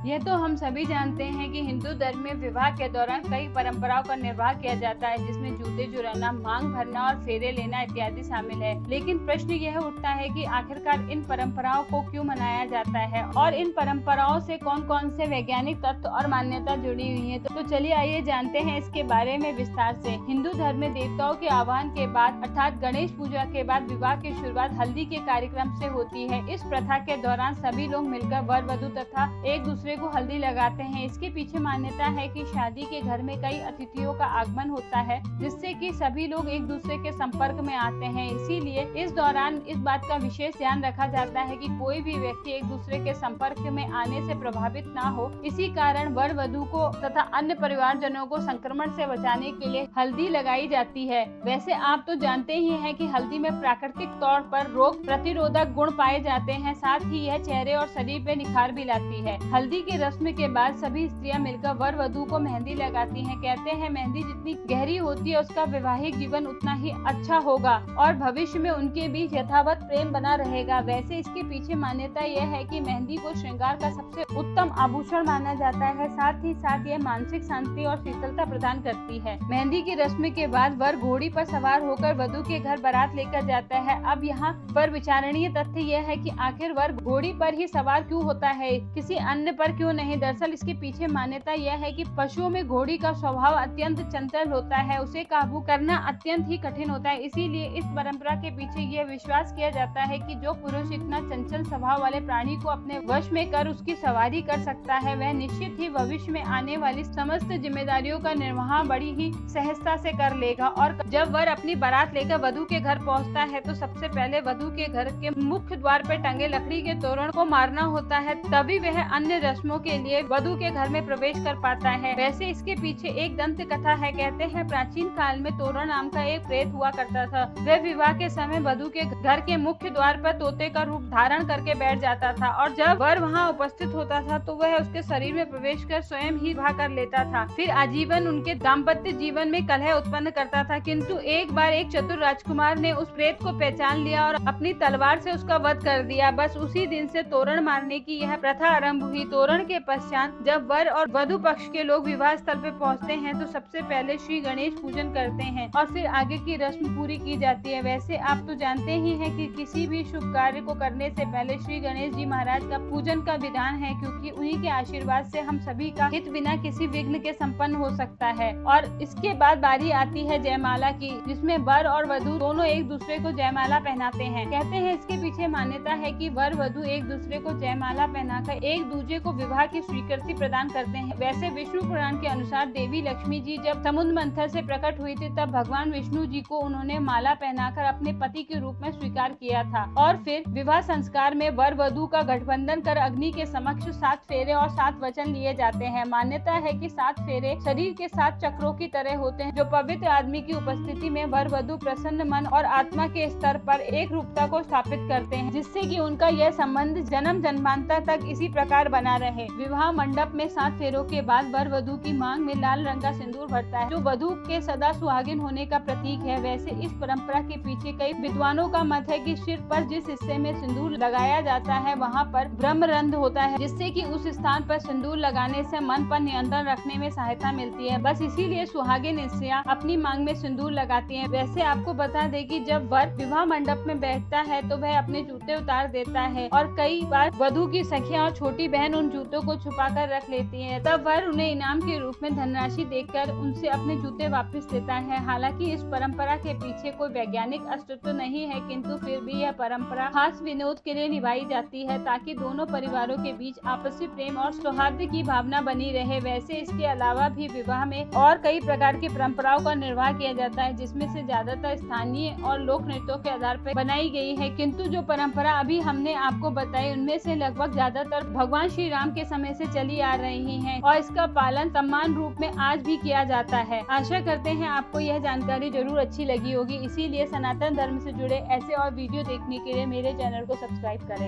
यह तो हम सभी जानते हैं कि हिंदू धर्म में विवाह के दौरान कई परंपराओं का निर्वाह किया जाता है, जिसमें जूते चुराना, मांग भरना और फेरे लेना इत्यादि शामिल है। लेकिन प्रश्न यह उठता है कि आखिरकार इन परंपराओं को क्यों मनाया जाता है और इन परंपराओं से कौन कौन से वैज्ञानिक तत्व और मान्यता जुड़ी हुई है। तो चलिए आइए जानते हैं इसके बारे में विस्तार से। हिंदू धर्म में देवताओं के आह्वान के बाद अर्थात गणेश पूजा के बाद विवाह की शुरुआत हल्दी के कार्यक्रम से होती है। इस प्रथा के दौरान सभी लोग मिलकर वर वधू तथा एक दूसरे को हल्दी लगाते हैं। इसके पीछे मान्यता है कि शादी के घर में कई अतिथियों का आगमन होता है, जिससे कि सभी लोग एक दूसरे के संपर्क में आते हैं। इसीलिए इस दौरान इस बात का विशेष ध्यान रखा जाता है कि कोई भी व्यक्ति एक दूसरे के संपर्क में आने से प्रभावित ना हो। इसी कारण वर वधू को तथा अन्य परिवारजनों को संक्रमण से बचाने के लिए हल्दी लगाई जाती है। वैसे आप तो जानते ही हैं कि हल्दी में प्राकृतिक तौर पर रोग प्रतिरोधक गुण पाए जाते हैं, साथ ही यह चेहरे और शरीर पे निखार भी लाती है। हल्दी की रस्म के बाद सभी स्त्रियां मिलकर वर वधू को मेहंदी लगाती हैं। कहते हैं मेहंदी जितनी गहरी होती है उसका वैवाहिक जीवन उतना ही अच्छा होगा और भविष्य में उनके बीच यथावत प्रेम बना रहेगा। वैसे इसके पीछे मान्यता यह है कि मेहंदी को श्रृंगार का सबसे उत्तम आभूषण माना जाता है, साथ ही साथ यह मानसिक शांति और शीतलता प्रदान करती है। मेहंदी की रस्म के बाद वर घोड़ी पर सवार होकर वधू के घर बारात लेकर जाता है। अब यहाँ पर विचारणीय तथ्य यह है कि आखिर वर घोड़ी पर ही सवार क्यों होता है, किसी अन्य पर क्यों नहीं। दरअसल इसके पीछे मान्यता यह है कि पशुओं में घोड़ी का स्वभाव अत्यंत चंचल होता है, उसे काबू करना अत्यंत ही कठिन होता है। इसीलिए इस परंपरा के पीछे यह विश्वास किया जाता है कि जो पुरुष इतना चंचल स्वभाव वाले प्राणी को अपने वश में कर उसकी सवारी कर सकता है, वह निश्चित ही भविष्य में आने वाली समस्त जिम्मेदारियों का निर्वाह बड़ी ही सहजता से कर लेगा। और जब वर अपनी बारात लेकर वधू के घर पहुँचता है तो सबसे पहले वधू के घर के मुख्य द्वार पर टंगे लकड़ी के तोरण को मारना होता है, तभी वह अन्य रस्मों के लिए वधू के घर में प्रवेश कर पाता है। वैसे इसके पीछे एक दंत कथा है। कहते हैं प्राचीन काल में तोरण नाम का एक प्रेत हुआ करता था। वह विवाह के समय वधू के घर के मुख्य द्वार पर तोते का रूप धारण करके बैठ जाता था और जब वर वहां उपस्थित होता था तो वह उसके शरीर में प्रवेश कर स्वयं ही विवाह कर लेता था। फिर आजीवन उनके दाम्पत्य जीवन में कलह उत्पन्न करता था, किंतु एक बार एक चतुर राजकुमार ने उस प्रेत को पहचान लिया और अपनी तलवार से उसका वध कर दिया। बस उसी दिन से तोरण मारने की यह प्रथा आरंभ हुई। तोरण के पश्चात जब वर और वधु पक्ष के लोग विवाह स्थल पे पहुंचते हैं तो सबसे पहले श्री गणेश पूजन करते हैं और फिर आगे की रस्म पूरी की जाती है। वैसे आप तो जानते ही हैं कि किसी भी शुभ कार्य को करने से पहले श्री गणेश जी महाराज का पूजन का विधान है, क्योंकि उन्हीं के आशीर्वाद से हम सभी का हित बिना किसी विघ्न के संपन्न हो सकता है। और इसके बाद बारी आती है जयमाला की, जिसमें वर और वधु दोनों एक दूसरे को जयमाला पहनाते हैं। कहते हैं इसके पीछे मान्यता है कि वर वधु एक दूसरे को जयमाला पहनाकर एक दूसरे को विवाह की स्वीकृति प्रदान करते हैं। वैसे विष्णु पुराण के अनुसार देवी लक्ष्मी जी जब समुद्र मंथन से प्रकट हुई थी तब भगवान विष्णु जी को उन्होंने माला पहनाकर अपने पति के रूप में स्वीकार किया था और फिर विवाह संस्कार में वर वधु का गठबंधन कर अग्नि के समक्ष 7 फेरे और 7 वचन लिए जाते हैं। मान्यता है कि 7 फेरे शरीर के 7 चक्रों की तरह होते हैं, जो पवित्र आदमी की उपस्थिति में वर वधु प्रसन्न मन और आत्मा के स्तर पर एक रूपता को स्थापित करते हैं, जिससे कि उनका यह संबंध जन्म जन्मांतर तक इसी प्रकार बना रहे। विवाह मंडप में 7 फेरों के बाद वर वधु की मांग में लाल रंग का सिंदूर भरता है, जो वधु के सदा सुहागिन होने का प्रतीक है। वैसे इस परंपरा के पीछे कई विद्वानों का मत है कि सिर पर जिस हिस्से में सिंदूर लगाया जाता है वहाँ पर ब्रह्मरंध्र होता है, जिससे कि उस स्थान पर सिंदूर लगाने से मन पर नियंत्रण रखने में सहायता मिलती है। बस इसीलिए सुहागिन स्त्रियां अपनी मांग में सिंदूर लगाती हैं। वैसे आपको बता दें कि जब वर विवाह मंडप में बैठता है तो वह अपने जूते उतार देता है और कई बार वधु की सखियां और छोटी बहन उन जूतों को छुपा कर रख लेती है। तब वर उन्हें इनाम के रूप में धनराशि देकर उनसे अपने जूते वापस लेता है। हालांकि इस परंपरा के पीछे कोई वैज्ञानिक अस्तित्व नहीं है, किंतु फिर भी यह परंपरा खास विनोद के लिए निभाई जाती है ताकि दोनों परिवारों के बीच आपसी प्रेम और सौहार्द की भावना बनी रहे। वैसे इसके अलावा भी विवाह में और कई प्रकार की परंपराओं का निर्वाह किया जाता है, जिसमें से ज्यादातर स्थानीय और लोक नृत्यों के आधार पर बनाई गई है, किंतु जो परंपरा अभी हमने आपको बताई उनमें से लगभग ज्यादातर भगवान श्री राम के समय से चली आ रही हैं और इसका पालन समान रूप में आज भी किया जाता है। आशा करते हैं आपको यह जानकारी जरूर अच्छी लगी होगी। इसीलिए सनातन धर्म से जुड़े ऐसे और वीडियो देखने के लिए मेरे चैनल को सब्सक्राइब करें।